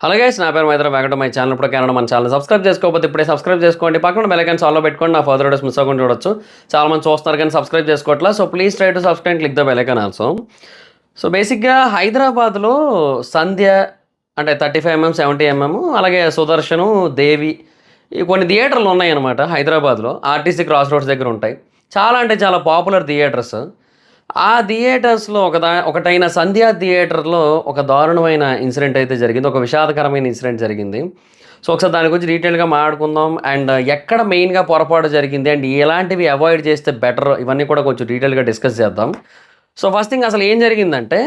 Hello guys, నా పేరు Maitra. Welcome to my channel. ఇప్పుడు కన్నడ మన ఛానల్ సబ్స్క్రైబ్ చేసుకోకపోతే ఇప్పుడే సబ్స్క్రైబ్ చేసుకోండి. పక్కన బెల్ ఐకాన్ ఆల్లో పెట్టుకోండి. నా ఫర్దర్ వీడియోస్ మిస్ అవ్వకుండా చూడొచ్చు. చాలా మంది చూస్తున్నారు కానీ సబ్స్క్రైబ్ చేసుకోవట్లేదు. So please try to subscribe and click the bell icon also. So బేసిక్గా హైదరాబాద్లో సంధ్య అంటే 35mm 70mm, అలాగే సుదర్శను, దేవి, ఈ కొన్ని థియేటర్లు ఉన్నాయన్నమాట హైదరాబాద్లో. ఆర్టీసీ క్రాస్ రోడ్స్ దగ్గర ఉంటాయి. చాలా అంటే చాలా పాపులర్ థియేటర్స్. ఆ థియేటర్స్‌లో ఒకటైన సంధ్యా థియేటర్‌లో ఒక దారుణమైన ఇన్సిడెంట్ అయితే జరిగింది. ఒక విషాదకరమైన ఇన్సిడెంట్ జరిగింది. సో, ఒకసారి దాని గురించి డీటెయిల్‌గా మాట్లాడుకుందాం. అండ్ ఎక్కడ మెయిన్‌గా పొరపాటు జరిగింది అండ్ ఎలాంటివి అవాయిడ్ చేస్తే బెటర్, ఇవన్నీ కూడా కొంచెం డీటెయిల్‌గా డిస్కస్ చేద్దాం. సో, ఫస్ట్ థింగ్ అసలు ఏం జరిగిందంటే,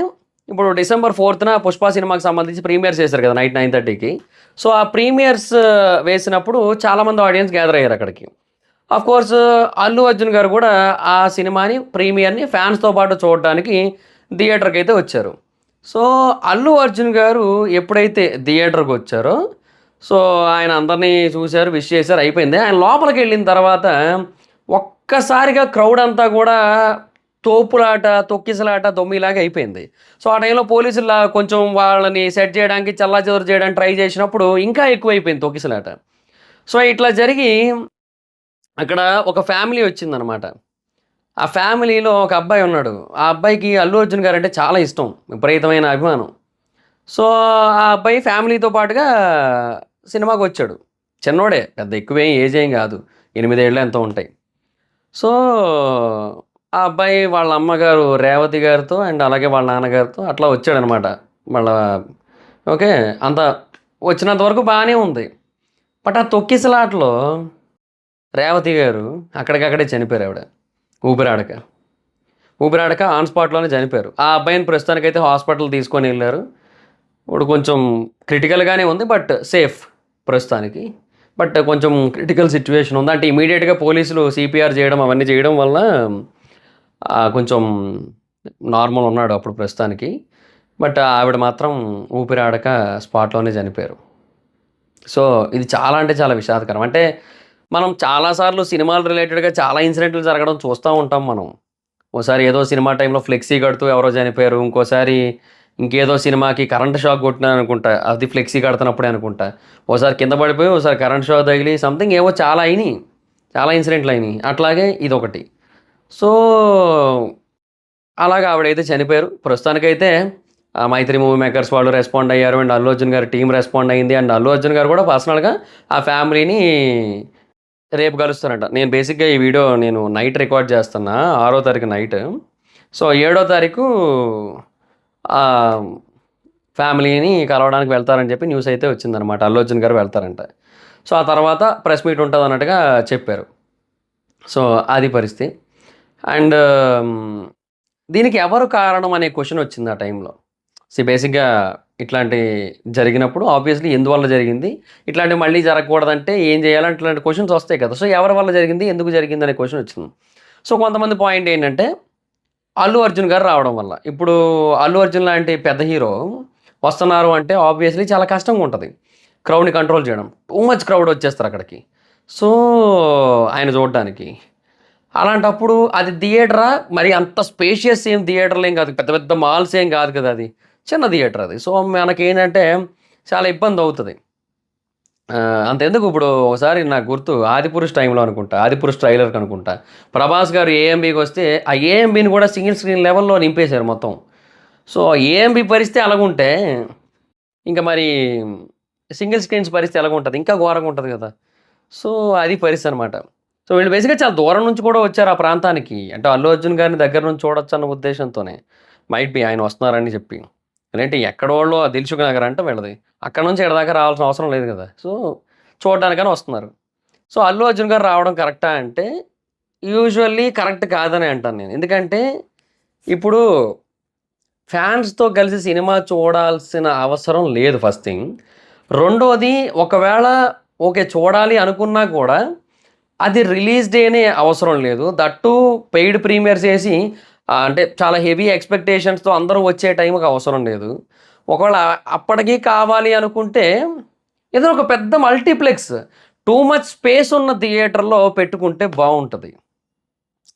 ఇప్పుడు డిసెంబర్ 4న 'పుష్ప' సినిమాకి సంబంధించి ప్రీమియర్స్ చేశారు కదా! నైట్ 9:30కి. సో, ఆ ప్రీమియర్స్ వేసినప్పుడు చాలామంది ఆడియన్స్ గ్యాదర్ అయ్యారు అక్కడికి. ఆఫ్‌కోర్స్ అల్లు అర్జున్ గారు కూడా ఆ సినిమాని ప్రీమియర్‌ని ఫ్యాన్స్‌తో పాటు చూడడానికి థియేటర్‌కైతే వచ్చారు. సో, అల్లు అర్జున్ గారు ఎప్పుడైతే థియేటర్‌కొచ్చారో, సో, ఆయన అందరిని చూసారు, విష్ చేశారు, అయిపోయింది. ఆయన లోపలికెళ్ళిన తర్వాత ఒక్కసారిగా క్రౌడ్ అంతా కూడా తోపులాట, తొక్కిసలాట, దొమ్మిలాగా అయిపోయింది. సో, ఆ టైంలో పోలీసులు కొంచెం వాళ్ళని సెట్ చేయడానికి, చెల్లాచెదరు చేయడానికి ట్రై చేసినప్పుడు ఇంకా ఎక్కువైపోయింది తొక్కిసలాట. సో, ఇట్లా జరిగి అక్కడ ఒక ఫ్యామిలీ వచ్చిందనమాట. ఆ ఫ్యామిలీలో ఒక అబ్బాయి ఉన్నాడు. ఆ అబ్బాయికి అల్లు అర్జున్ గారంటే చాలా ఇష్టం. విపరీతమైన అభిమానం. సో, ఆ అబ్బాయి ఫ్యామిలీతో పాటుగా సినిమాకొచ్చాడు. చిన్నోడే, పెద్ద ఎక్కువేం ఏజ్ ఏం గాదు. 8 ఏళ్ళో ఎంతో ఉంటాయి. సో, ఆ అబ్బాయి వాళ్ళ అమ్మగారు రేవతి గారితో అండ్ అలాగే వాళ్ళ నాన్నగారితో అట్లా వచ్చాడనమాట. వాళ్ళ ఓకే. అంతా వచ్చినంత వరకు బానే ఉంది. బట్ ఆ తొక్కిసలాటలో రేవతి గారు అక్కడికక్కడే చనిపోయారావిడ. ఊపిరాడక. ఊపిరాడక ఆన్ స్పాట్‌లోనే చనిపోయారు. ఆ అబ్బాయిని ప్రస్తుతానికైతే హాస్పిటల్ తీసుకొనెళ్లారు. ఇప్పుడు కొంచెం క్రిటికల్‌గానే ఉంది. బట్ సేఫ్ ప్రస్తుతానికి. బట్ కొంచెం క్రిటికల్ సిట్యుయేషన్ ఉంది. అంటే ఇమ్మీడియేట్‌గా పోలీసులు సీపీఆర్ చేయడం అవన్నీ చేయడం వల్ల కొంచెం నార్మల్ ఉన్నాడు అప్పుడు ప్రస్తుతానికి. బట్ ఆవిడ మాత్రం ఊపిరాడక స్పాట్‌లోనే చనిపోయారు. సో, ఇది చాలా అంటే చాలా విషాదకరం. అంటే మనం చాలా సార్లు సినిమాలు రిలేటెడ్‌గా చాలా ఇన్సిడెంట్లు జరగడం చూస్తా ఉంటాం మనం. ఓసారి ఏదో సినిమా టైంలో ఫ్లెక్సీ కడుతూ ఎవరో చనిపోయారు. ఇంకోసారి ఇంకేదో సినిమాకి కరెంట్ షాక్ కొట్టినారనుకుంటా. అది ఫ్లెక్సీ కడుతున్నప్పుడే అనుకుంటా. ఓసారి కింద పడిపోయి, ఓసారి కరెంట్ షాక్ తగిలి సంథింగ్ ఏవో చాలా అయినియి. చాలా ఇన్సిడెంట్‌లయినియి. అట్లాగే ఇదొకటి. సో, అలాగా ఆవిడైతే చనిపోయారు. ప్రస్తుతానికైతే 'మైత్రి మూవీ మేకర్స్' వాళ్ళు రెస్పాండ్ అయ్యారు. అండ్ అల్లు అర్జున్ గారి టీమ్ రెస్పాండ్ అయింది. అండ్ అల్లు అర్జున్ గారు కూడా పర్సనల్‌గా ఆ ఫ్యామిలీని రేపు కలుస్తారంట. నేను బేసిక్‌గా ఈ వీడియో నేను నైట్ రికార్డ్ చేస్తున్నా. 6వ తారీఖు నైట్. సో, 7వ తారీఖు ఆహ్, ఫ్యామిలీని కలవడానికి వెళ్తారని చెప్పి న్యూస్ అయితే వచ్చిందనమాట. అల్లు అర్జున్ గారు వెళ్తారంట. సో, ఆ తర్వాత ప్రెస్ మీట్ ఉంటదన్నట్టుగా చెప్పారు. సో, అది పరిస్థితి. అండ్ దీనికి ఎవరు కారణం అనే క్వెషన్ వచ్చింది ఆ టైంలో. బేసిక్‌గా ఇట్లాంటి జరిగినప్పుడు ఆబ్వియస్‌లీ ఎందువల్ల జరిగింది? ఇట్లాంటివి మళ్ళీ జరగకూడదంటే ఏం చేయాలి? ఇట్లాంటి క్వెషన్స్ వస్తాయి కదా! సో, ఎవరి వల్ల జరిగింది? ఎందుకు జరిగింది? అనే క్వెషన్ వచ్చింది. సో, కొంతమంది పాయింట్ ఏంటంటే అల్లు అర్జున్ గారు రావడం వల్ల. ఇప్పుడు అల్లు అర్జున్ లాంటి పెద్ద హీరో వస్తున్నారు అంటే ఆబ్వియస్‌లీ చాలా కష్టంగా ఉంటది. క్రౌడ్‌ని కంట్రోల్ చేయడం. టూ మచ్ క్రౌడ్ వచ్చేస్తారు అక్కడికి. సో, ఆయన చూడడానికి. అలాంటప్పుడు అది థియేటరా? మరి అంత స్పేషియస్ ఏం థియేటర్‌లేం కాదు. పెద్ద పెద్ద మాల్స్ ఏం కాదు కదా అది. చిన్న థియేటర్ అది. సో, మనకేంటంటే చాలా ఇబ్బందవుతది. అంతెందుకు ఇప్పుడు ఒకసారి నాకు గుర్తు 'ఆదిపురుష్' టైంలో అనుకుంటా. 'ఆదిపురుష్' ట్రైలర్‌కి అనుకుంటా. 'ప్రభాస్' గారు ఏఎంబీకొస్తే ఆ ఏఎంబీని కూడా సింగిల్ స్క్రీన్ లెవెల్‌లో నింపేశారు మొత్తం. సో, ఏఎంబీ పరిస్థితి అలాగుంటే ఇంక మరి సింగిల్ స్క్రీన్స్ పరిస్థితి ఎలాగుంటది? ఇంకా ఘోరంగా ఉంటది కదా! సో, అది పరిస్థితనమాట. సో, వీళ్ళు బేసిక్‌గా చాలా దూరం నుంచి కూడా వచ్చారు ఆ ప్రాంతానికి. అంటే అల్లు అర్జున్ గారిని దగ్గర నుంచి చూడొచ్చన్న ఉద్దేశంతోనే. మైట్ బి ఆయన వస్తున్నారని చెప్పి. లేదంటే ఎక్కడోళ్ళో దిల్‌సుఖ్ నగర్ అంట వీళ్ళది. అక్కడి నుంచి ఈడ దాకా రావాల్సిన అవసరం లేదు గదా! సో, చూడడానికని వస్తున్నారు. సో, అల్లు అర్జున్ గారు రావడం కరెక్టా అంటే, యూజువల్లీ కరెక్ట్ కాదనే అంటాను నేను. ఎందుకంటే, ఇప్పుడు ఫ్యాన్స్‌తో కలిసి సినిమా చూడాల్సిన అవసరం లేదు ఫస్ట్ థింగ్. రెండోది ఒకవేళ ఓకే. చూడాలి అనుకున్నా కూడా అది రిలీజ్ డేనే అవసరం లేదు. దట్ టూ పెయిడ్ ప్రీమియర్స్ ఏసి అంటే చాలా హెవీ ఎక్స్‌పెక్టేషన్స్‌తో అందరూ వచ్చే టైంకి అవసరం లేదు. ఒకవేళ అప్పటికి కావాలి అనుకుంటే ఏదైనా ఒక పెద్ద మల్టీప్లెక్స్ టూ మచ్ స్పేస్ ఉన్న థియేటర్‌లో పెట్టుకుంటే బావుంటది.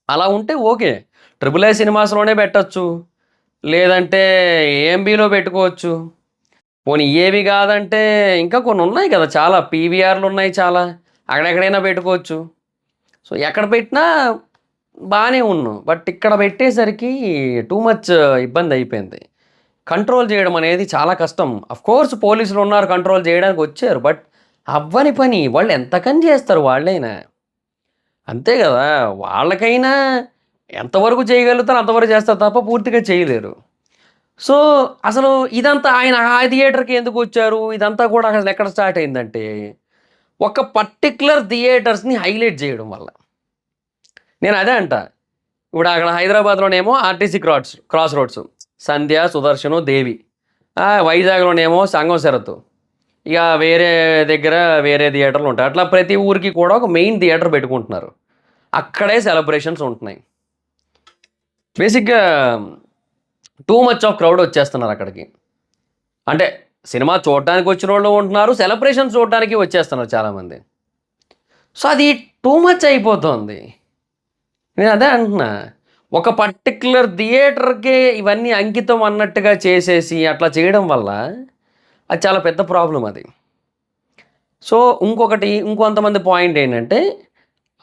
అలా ఉంటే ఓకే. ట్రిపుల్ ఏ సినిమాస్‌లోనే పెట్టొచ్చు. లేదంటే ఏఎంబీలో పెట్టుకోవచ్చు. పోనీ ఏవి కాదంటే ఇంకా కొన్ని ఉన్నాయి కదా చాలా పీవీఆర్లు ఉన్నాయి చాలా అక్కడెక్కడైనా పెట్టుకోవచ్చు. సో ఎక్కడ పెట్టినా బాగానే ఉన్నాం. బట్ ఇక్కడ పెట్టేసరికి టూ మచ్ ఇబ్బంది అయిపోయింది. కంట్రోల్ చేయడం అనేది చాలా కష్టం. కోర్స్ పోలీసులు ఉన్నారు కంట్రోల్ చేయడానికి వచ్చారు. బట్ అవ్వని పని వాళ్ళు ఎంతకని చేస్తారు వాళ్ళైనా. అంతే కదా! వాళ్ళకైనా ఎంతవరకు చేయగలుగుతారో అంతవరకు చేస్తారు తప్ప పూర్తిగా చేయలేరు. సో, అసలు ఇదంతా ఆయన ఆ థియేటర్‌కి ఎందుకొచ్చారు? ఇదంతా కూడా అసలు ఎక్కడ స్టార్ట్ అయిందంటే, ఒక పర్టిక్యులర్ థియేటర్స్‌ని హైలైట్ చేయడం వల్ల. నేను అదే అంటా. ఇప్పుడు అక్కడ హైదరాబాద్‌లోనేమో ఆర్టీసీ క్రాస్ రోడ్స్. సంధ్య, సుదర్శను, దేవి. వైజాగ్‌లోనేమో సంగం శరత్. ఇక వేరే దగ్గర వేరే థియేటర్లు ఉంటాయి. అట్లా ప్రతి ఊరికి కూడా ఒక మెయిన్ థియేటర్ పెట్టుకుంటున్నారు. అక్కడే సెలబ్రేషన్స్ ఉంటున్నాయి. బేసిక్‌గా టూ మచ్ ఆఫ్ క్రౌడ్ వచ్చేస్తున్నారు అక్కడికి. అంటే సినిమా చూడటానికి వచ్చినోళ్ళు ఉంటున్నారు. సెలబ్రేషన్స్ చూడటానికి వచ్చేస్తున్నారు చాలామంది. సో, అది టూ మచ్ అయిపోతోంది. నేను అదే అంటున్నా. ఒక పర్టిక్యులర్ థియేటర్‌కే ఇవన్నీ అంకితం అన్నట్టుగా చేసేసి అట్లా చేయడం వల్ల అది చాలా పెద్ద ప్రాబ్లమ్ అది. సో, ఇంకొంతమంది పాయింట్ ఏంటంటే,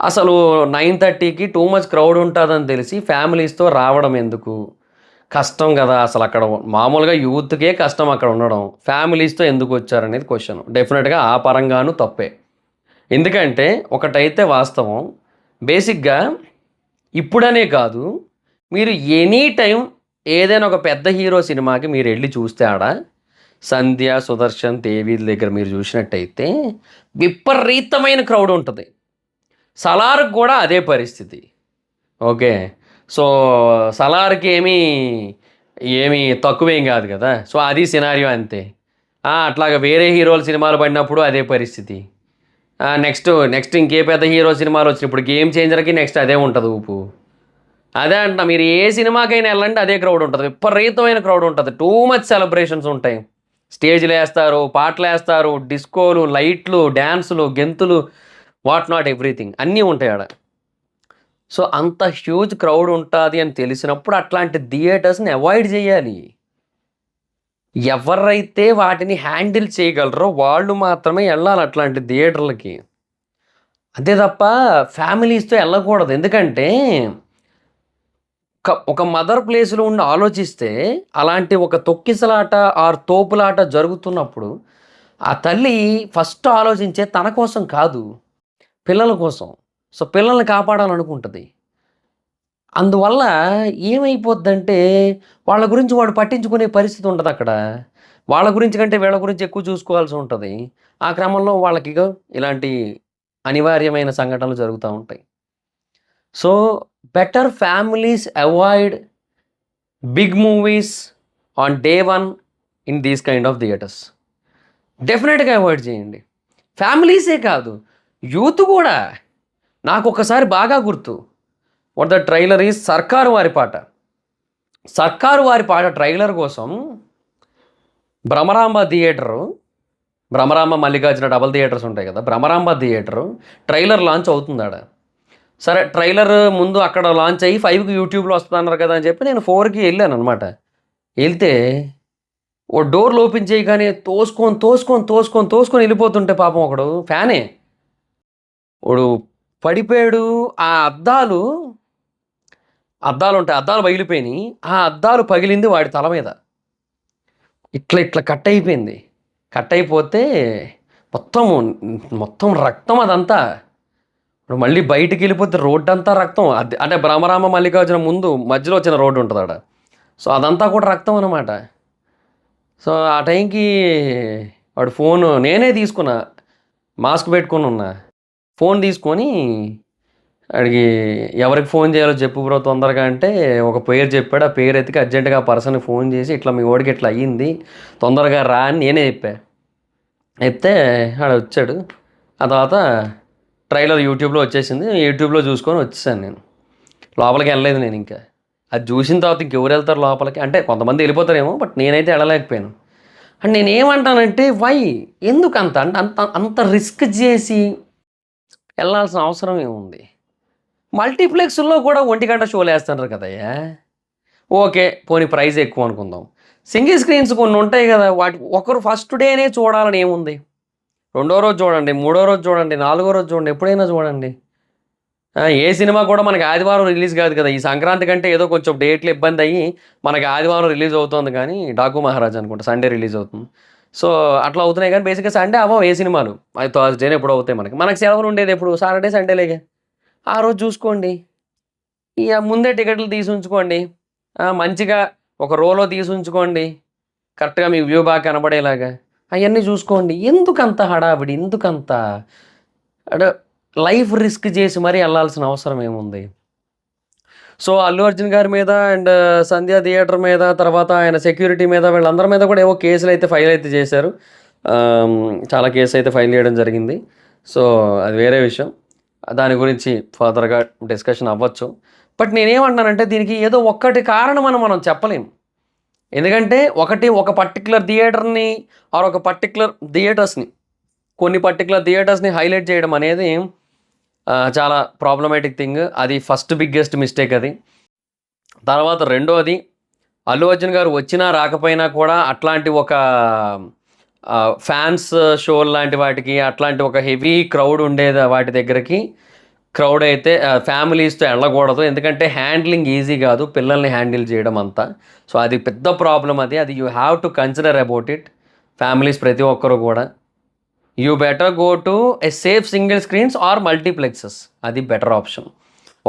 అసలు 9:30కి టూ మచ్ క్రౌడ్ ఉంటదని తెలిసి ఫ్యామిలీస్‌తో రావడం ఎందుకు? కష్టం గదా! అసలక్కడ మామూలుగా యూత్‌కే కష్టం అక్కడ ఉండడం. ఫ్యామిలీస్‌తో ఎందుకొచ్చారనేది క్వెషన్. డెఫినిట్‌గా ఆ పరంగాను తప్పే. ఎందుకంటే ఒకటైతే వాస్తవం. బేసిక్‌గా ఇప్పుడనే కాదు, మీరు ఎనీ టైమ్ ఏదైనా ఒక పెద్ద హీరో సినిమాకి మీరెళ్లి చూస్తే ఆడ 'సంధ్య', 'సుదర్శన్', 'దేవి' దగ్గర మీరు చూసినట్టయితే విపరీతమైన క్రౌడ్ ఉంటది. 'సలార్‌కి' గూడా అదే పరిస్థితి. ఓకే. సో, 'సలార్‌కి' ఏమి తక్కువేం గాదు గదా! సో, అది సినారియో అంతే. అట్లాగా వేరే హీరోల సినిమాలు పడినప్పుడు అదే పరిస్థితి. నెక్స్ట్ ఇంకే పెద్ద హీరో సినిమాలొచ్చినయి. ఇప్పుడు 'గేమ్ చేంజర్‌కి' నెక్స్ట్ అదే ఉంటది ఊపు. అదే అంటున్నా మీరు ఏ సినిమాకైనా ఎళ్ళండి అదే క్రౌడ్ ఉంటది. విపరీతమైన క్రౌడ్ ఉంటది. టూ మచ్ సెలబ్రేషన్స్ ఉంటాయి. స్టేజ్‌లేస్తారు, పాటలేస్తారు, డిస్కోలు, లైట్లు, డాన్సులు, గెంతులు వాట్ నాట్ ఎవ్రీథింగ్ అన్నీ ఉంటాయి ఆడ. సో, అంత హ్యూజ్ క్రౌడ్ ఉంటాది అని తెలిసినప్పుడు అట్లాంటి థియేటర్స్‌ని అవాయిడ్ జేయాలి. ఎవరైతే వాటిని హ్యాండిల్ చేయగలరో వాళ్ళు మాత్రమే ఎళ్ళాలి అట్లాంటి థియేటర్‌లకి. అంతే తప్ప ఫ్యామిలీస్‌తో ఎళ్ళకూడదు. ఎందుకంటే ఒక మదర్ ప్లేస్‌లో ఉండి ఆలోచిస్తే అలాంటి ఒక తొక్కిసలాట ఆర్ తోపులాట జరుగుతున్నప్పుడు ఆ తల్లి ఫస్ట్ ఆలోచించేది తన కోసం కాదు. పిల్లల కోసం. సో, పిల్లల్ని కాపాడాలనుకుంటది. అందువల్ల ఏమైపోద్దంటే, వాళ్ళ గురించి వాడు పట్టించుకునే పరిస్థితి ఉండదక్కడ. వాళ్ళ గురించి కంటే వీళ్ళ గురించి ఎక్కువ చూసుకోవాల్సి ఉంటది. ఆ క్రమంలో వాళ్ళకిగో ఇలాంటి అనివార్యమైన సంఘటనలు జరుగుతా ఉంటాయి. So, better families avoid big movies on day 1 in these kind of theatres. డెఫినిట్‌గా అవాయిడ్ చేయండి. ఫ్యామిలీసే కాదు, యూత్ గూడా. నాకొకసారి బాగా గుర్తు. వాట్ ద ట్రైలర్ ఈజ్ 'సర్కారు వారి పాట'. 'సర్కారు వారి పాట' ట్రైలర్ కోసం Bhramaramba theatre, Bhramaramba, Mallikarjuna double theatres ఉంటాయి కదా! భ్రమరాంబ థియేటరు ట్రైలర్ లాంచ్ అవుతుందాడ. సరే ట్రైలర్ ముందు అక్కడ లాంచ్ అయ్యి 5కి యూట్యూబ్‌లో వస్తదన్నారు కదా! అని చెప్పి నేను 4కి ఎళ్ళాననమాట. ఎళ్తే ఓ డోర్‌లు ఓపెన్ చేయగానే తోసుకొని ఎళ్ళిపోతుంటే పాపం ఒకడు ఫ్యానే. ఓడు పడిపోయాడు. ఆ అద్దాలుంటాయి. అద్దాలు పగిలిపోయినియి. ఆ అద్దాలు పగిలింది వాడి తల మీద. ఇట్లా కట్ అయిపోయింది. కట్ అయిపోతే మొత్తం, మొత్తం రక్తం అదంతా. ఇప్పుడు మళ్ళీ బయటికెళ్ళిపోతే రోడ్డంతా రక్తం. అంటే భ్రమరామ మల్లికార్జున ముందు మధ్యలో చిన్న రోడ్డు ఉంటదాడ. సో, అదంతా కూడా రక్తం అనమాట. సో, ఆ టైంకి వాడు ఫోను నేనే తీసుకున్నా. మాస్క్ పెట్టుకొనున్నా. ఫోన్ తీసుకొని ఆడికి ఎవరికి ఫోన్ చేయాలో చెప్పు బ్రో తొందరగా అంటే, ఒక పేరు చెప్పాడు. ఆ పేరు ఎతికి అర్జెంట్‌గా ఆ పర్సన్‌కి ఫోన్ చేసి, ఇట్లా మీ వోడికి ఇట్లా అయ్యింది. తొందరగా రా అని నేనే చెప్పా. చెప్తే ఆడొచ్చాడు. ఆ తర్వాత ట్రైలర్ యూట్యూబ్‌లో వచ్చేసింది. యూట్యూబ్‌లో చూసుకొని వచ్చేసాను నేను. లోపలికెళ్ళలేదు నేనింకా. అది చూసిన తర్వాత ఇంకెవరెళ్తారు లోపలికి? అంటే కొంతమంది ఎళ్ళిపోతారేమో. బట్ నేనైతే ఎళ్ళలేకపోయాను. అండ్ నేనేమంటానంటే వై? ఎందుకంత? అంటే అంత రిస్క్ చేసి ఎళ్ళాల్సిన అవసరం ఏముంది? మల్టీప్లెక్స్‌లో కూడా ఒంటిగంట షోలేస్తున్నారు కదయ్యా! ఓకే. పోనీ ప్రైజ్ ఎక్కువ అనుకుందాం. సింగిల్ స్క్రీన్స్ కొన్ని ఉంటాయి కదా, వాటి ఒకరు ఫస్ట్ డేనే చూడాలని ఏముంది, రెండో రోజు చూడండి, మూడో రోజు చూడండి, నాలుగో రోజు చూడండి, ఎప్పుడైనా చూడండి. ఏ సినిమా కూడా మనకి ఆదివారం రిలీజ్ కాదు కదా, ఈ సంక్రాంతి కంటే ఏదో కొంచెం డేట్లు ఇబ్బంది అయ్యి మనకి ఆదివారం రిలీజ్ అవుతుంది, కానీ డాకు మహారాజ్ అనుకుంటా సండే రిలీజ్ అవుతుంది. సో అట్లా అవుతున్నాయి, కానీ బేసిక్గా సండే అవ్వవు ఏ సినిమాలు, అది థర్స్డేనే ఎప్పుడు అవుతాయి. మనకి సెలవులు ఉండేది ఎప్పుడు, సాటర్డే సండేలేగా, ఆ రోజు చూసుకోండి. ఇక ముందే టికెట్లు తీసి ఉంచుకోండి, మంచిగా ఒక రోలో తీసి ఉంచుకోండి, కరెక్ట్గా మీకు వ్యూ బాగా కనబడేలాగా అవన్నీ చూసుకోండి. ఎందుకంత హడావిడి, ఎందుకంత అంటే లైఫ్ రిస్క్ చేసి మరీ వెళ్ళాల్సిన అవసరం ఏముంది? సో అల్లు అర్జున్ గారి మీద అండ్ సంధ్య థియేటర్ మీద, తర్వాత ఆయన సెక్యూరిటీ మీద, వీళ్ళందరి మీద కూడా ఏవో కేసులు అయితే ఫైల్ అయితే చేశారు. చాలా కేసు అయితే ఫైల్ చేయడం జరిగింది. సో అది వేరే విషయం, దాని గురించి ఫర్దర్గా డిస్కషన్ అవ్వచ్చు. బట్ నేనేమంటున్నానంటే దీనికి ఏదో ఒక్కటి కారణం అని మనం చెప్పలేం. ఎందుకంటే ఒక పర్టికులర్ థియేటర్ని ఆర్ ఒక పర్టికులర్ థియేటర్స్ని, కొన్ని పర్టికులర్ థియేటర్స్ని హైలైట్ చేయడం అనేది చాలా ప్రాబ్లమాటిక్ థింగ్. అది ఫస్ట్ బిగ్గెస్ట్ మిస్టేక్ అది. తర్వాత రెండోది, అల్లు అర్జున్ గారు వచ్చినా రాకపోయినా కూడా అట్లాంటి ఒక ఫ్యాన్స్ షో లాంటి వాటికి, అట్లాంటి ఒక హెవీ క్రౌడ్ ఉండేది వాటి దగ్గరికి క్రౌడ్ అయితే ఫ్యామిలీస్తో వెళ్ళకూడదు. ఎందుకంటే హ్యాండ్లింగ్ ఈజీ కాదు పిల్లల్ని హ్యాండిల్ చేయడం అంతా. సో అది పెద్ద ప్రాబ్లం. అది you have to consider about it. Families ప్రతి ఒక్కరు కూడా you better go to a safe single screens or multiplexes, అది బెటర్ ఆప్షన్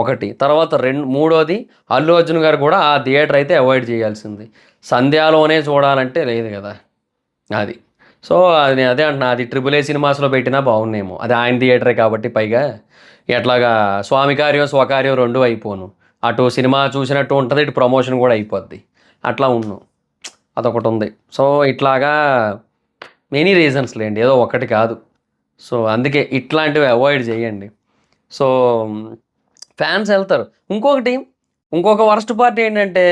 ఒకటి. తర్వాత మూడోది, అల్లు అర్జున్ గారు కూడా ఆ థియేటర్ అయితే అవాయిడ్ చేయాల్సింది. సంధ్యాలోనే చూడాలంటే లేదు కదా అది. సో అది అదే అంటున్నా, అది AAA సినిమాస్లో పెట్టినా బాగున్నాయేమో, అది ఆయన థియేటరే కాబట్టి. పైగా ఎట్లాగా స్వామి కార్యం స్వకార్యం రెండు అయిపోను, అటు సినిమా చూసినట్టు ఉంటుంది, ఇటు ప్రమోషన్ కూడా అయిపోద్ది, అట్లా ఉన్నాం, అదొకటి ఉంది. సో ఇట్లాగా మెనీ రీజన్స్ లేండి, ఏదో ఒకటి కాదు. సో అందుకే ఇట్లాంటివి అవాయిడ్ చేయండి. సో ఫ్యాన్స్ వెళ్తారు. ఇంకొక వర్స్ట్ పార్ట్ ఏంటంటే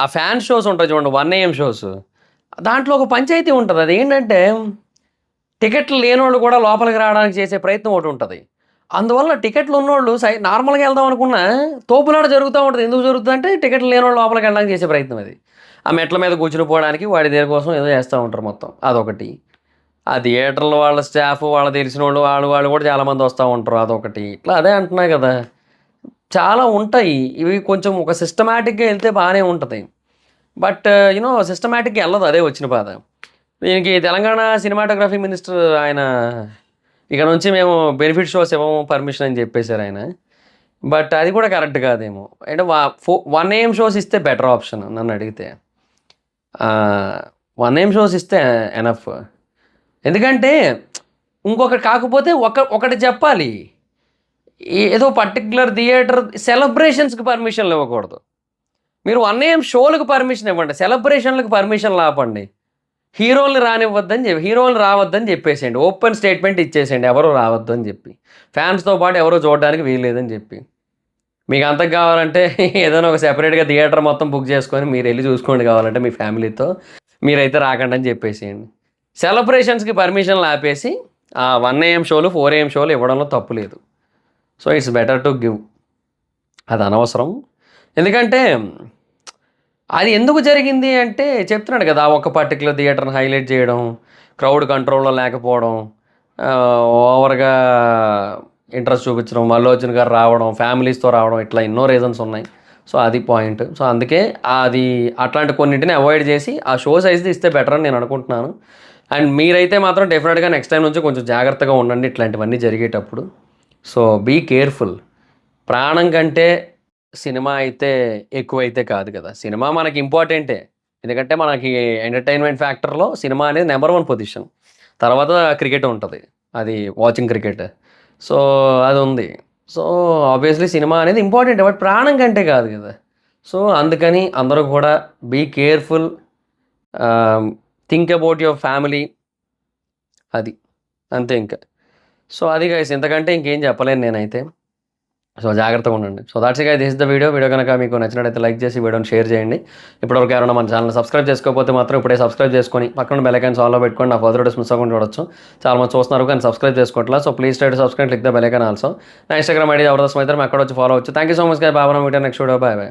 ఆ ఫ్యాన్ షోస్ ఉంటాయి చూడండి, 1 AM షోస్, దాంట్లో ఒక పంచాయతీ ఉంటుంది. అది ఏంటంటే టికెట్లు లేనోళ్ళు కూడా లోపలికి రావడానికి చేసే ప్రయత్నం ఒకటి ఉంటుంది. అందువల్ల టికెట్లు ఉన్నోళ్ళు నార్మల్గా వెళ్దాం అనుకున్నా తోపులాట జరుగుతూ ఉంటుంది. ఎందుకు జరుగుతుంది అంటే టికెట్లు లేనోళ్ళు లోపలికి వెళ్ళడానికి చేసే ప్రయత్నం అది. ఆ మెట్ల మీద కూర్చుని పోవడానికి వాడి దేని కోసం ఏదో చేస్తూ ఉంటారు మొత్తం, అదొకటి. ఆ థియేటర్లో వాళ్ళ స్టాఫ్, వాళ్ళ తెలిసిన వాళ్ళు కూడా చాలామంది వస్తూ ఉంటారు, అదొకటి. ఇట్లా అదే అంటున్నా కదా, చాలా ఉంటాయి ఇవి. కొంచెం ఒక సిస్టమేటిక్గా వెళ్తే బాగానే ఉంటుంది. బట్ సిస్టమేటిక్గా వెళ్ళదు, అదే వచ్చిన బాధ. దీనికి తెలంగాణ సినిమాటోగ్రఫీ మినిస్టర్ ఆయన ఇక నుంచి మేము బెనిఫిట్ షోస్ ఇవ్వము పర్మిషన్ అని చెప్పేశారు ఆయన. బట్ అది కూడా కరెక్ట్ కాదేమో. అంటే 1 AM షోస్ ఇస్తే బెటర్ ఆప్షన్ నన్ను అడిగితే. 1 AM షోస్ ఇస్తే ఎనఫ్. ఎందుకంటే కాకపోతే ఒకటి చెప్పాలి, ఏదో పర్టికులర్ థియేటర్ సెలబ్రేషన్స్కి పర్మిషన్లు ఇవ్వకూడదు. మీరు 1 AM షోలకు పర్మిషన్ ఇవ్వండి, సెలబ్రేషన్లకు పర్మిషన్లు ఆపండి. హీరోల్ని రావద్దని చెప్పేసేయండి, ఓపెన్ స్టేట్మెంట్ ఇచ్చేసేయండి, ఎవరు రావద్దు అని చెప్పి, ఫ్యాన్స్తో పాటు ఎవరో చూడడానికి వీల్లేదని చెప్పి. మీకు అంతకు కావాలంటే ఏదైనా ఒక సెపరేట్గా థియేటర్ మొత్తం బుక్ చేసుకొని మీరు వెళ్ళి చూసుకోండి, కావాలంటే మీ ఫ్యామిలీతో, మీరైతే రాకండి అని చెప్పేసేయండి. సెలబ్రేషన్స్కి పర్మిషన్లు ఆపేసి 1 AM షోలు 4 AM షోలు ఇవ్వడంలో తప్పు లేదు. So it's better to give. అది అనవసరం. ఎందుకంటే అది ఎందుకు జరిగింది అంటే చెప్తున్నాడు కదా, ఒక పర్టికులర్ థియేటర్ని హైలైట్ చేయడం, క్రౌడ్ కంట్రోల్లో లేకపోవడం, ఓవర్గా ఇంట్రెస్ట్ చూపించడం, అల్లు అర్జున్ గారు రావడం, ఫ్యామిలీస్తో రావడం, ఇట్లా ఎన్నో రీజన్స్ ఉన్నాయి. సో అది పాయింట్. సో అందుకే అది అట్లాంటి కొన్నింటిని అవాయిడ్ చేసి ఆ షో సైజ్ ఇస్తే బెటర్ అని నేను అనుకుంటున్నాను. అండ్ మీరైతే మాత్రం డెఫినెట్గా నెక్స్ట్ టైం నుంచి కొంచెం జాగ్రత్తగా ఉండండి ఇట్లాంటివన్నీ జరిగేటప్పుడు. So be careful. ప్రాణం కంటే సినిమా అయితే ఎక్కువైతే కాదు కదా. సినిమా మనకి ఇంపార్టెంటే, ఎందుకంటే మనకి ఎంటర్టైన్మెంట్ ఫ్యాక్టర్లో సినిమా అనేది నెంబర్ 1 పొజిషన్. తర్వాత క్రికెట్ ఉంటుంది, అది వాచింగ్ క్రికెట్. సో అది ఉంది. సో ఆబ్వియస్లీ సినిమా అనేది ఇంపార్టెంట్, బట్ ప్రాణం కంటే కాదు కదా. సో అందుకని అందరూ కూడా be careful, think about your family, అది అంతే ఇంకా. సో అది గైస్, ఇంతకంటే ఇంకేం చెప్పలేను నేనైతే. సో జాగ్రత్తగా ఉండండి. So that's guys, this is the video కనుక మీకు నచ్చినట్టయితే లైక్ చేసి వీడియోని షేర్ చేయండి. ఇప్పటివరకు ఎవరైనా మన ఛానల్ సబ్స్క్రైబ్ చేసుకోకపోతే మాత్రం ఇప్పుడే సబ్స్క్రైబ్ చేసుకొని పక్కన బెల్ ఐకాన్ ఆన్లో పెట్టుకొని నా ఫర్దర్ వీడియోస్ మిస్ అవ్వకుండా చూడొచ్చు. చాలా మంది చూస్తున్నారు కానీ సబ్స్క్రైబ్ చేసుకోవట్లేదు. So please try to subscribe, click the bell icon also. నా ఇన్స్టాగ్రామ్ ఐడి జబర్దస్త్ మైత్రం, అక్కడ వచ్చి ఫాలో అవచ్చు. Thank you so much guys, bye. Video next video, bye.